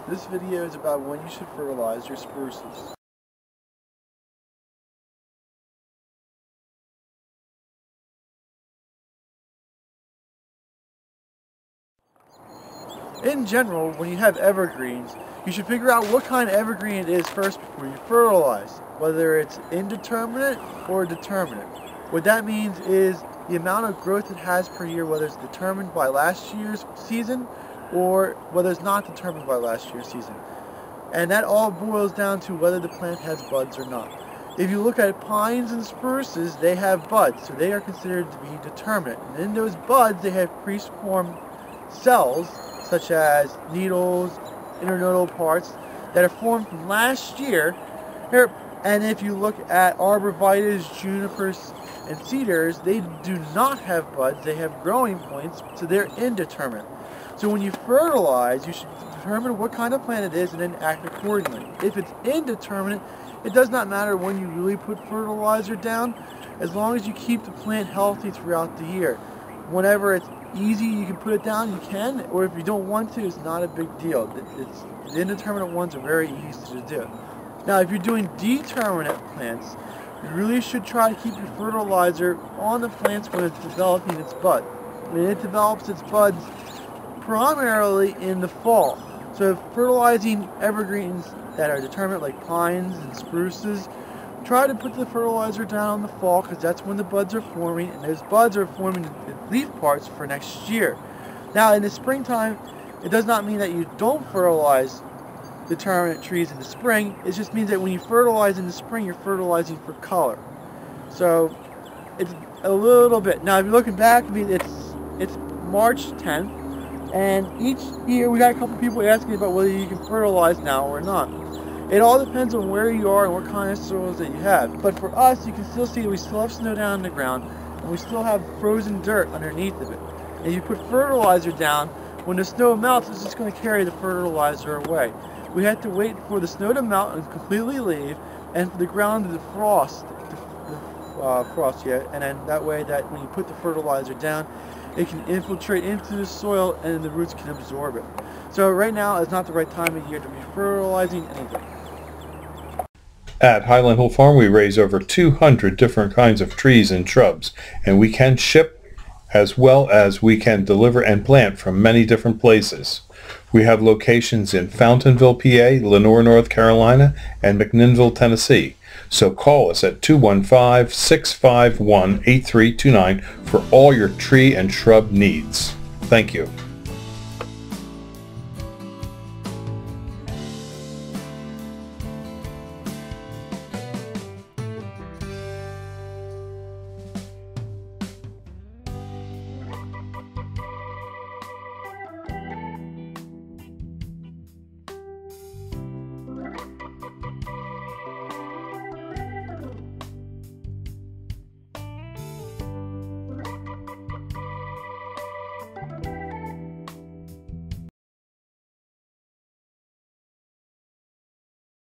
This video is about when you should fertilize your spruces. In general, when you have evergreens, you should figure out what kind of evergreen it is first before you fertilize, whether it's indeterminate or determinate. What that means is the amount of growth it has per year, whether it's determined by last year's season or whether it's not determined by last year's season. And that all boils down to whether the plant has buds or not. If you look at pines and spruces, they have buds, so they are considered to be determinate. And in those buds, they have pre-formed cells, such as needles, internodal parts, that are formed from last year. And if you look at arborvitaes, junipers, and cedars, they do not have buds, they have growing points, so they're indeterminate. So when you fertilize, you should determine what kind of plant it is and then act accordingly. If it's indeterminate, it does not matter when you really put fertilizer down, as long as you keep the plant healthy throughout the year. Whenever it's easy, you can put it down, you can, or if you don't want to, it's not a big deal. The indeterminate ones are very easy to do. Now, if you're doing determinate plants, you really should try to keep your fertilizer on the plants when it's developing its bud. And it develops its buds primarily in the fall. So fertilizing evergreens that are determinate, like pines and spruces, try to put the fertilizer down in the fall, because that's when the buds are forming, and those buds are forming the leaf parts for next year. Now, in the springtime, it does not mean that you don't fertilize determinate trees in the spring. It just means that when you fertilize in the spring, you're fertilizing for color. So it's a little bit. Now, if you're looking back, I mean, it's March 10th, and each year we got a couple people asking about whether you can fertilize now or not. It all depends on where you are and what kind of soils that you have. But for us, you can still see we still have snow down on the ground, and we still have frozen dirt underneath of it. And you put fertilizer down, when the snow melts, it's just going to carry the fertilizer away. We have to wait for the snow to melt and completely leave, and for the ground to defrost yet, and then that way that when you put the fertilizer down, it can infiltrate into the soil and the roots can absorb it. So right now is not the right time of year to be fertilizing anything. At Highland Hill Farm, we raise over 200 different kinds of trees and shrubs, and we can ship as well as we can deliver and plant from many different places. We have locations in Fountainville, PA, Lenoir, North Carolina, and McMinnville, Tennessee. So call us at 215-651-8329 for all your tree and shrub needs. Thank you.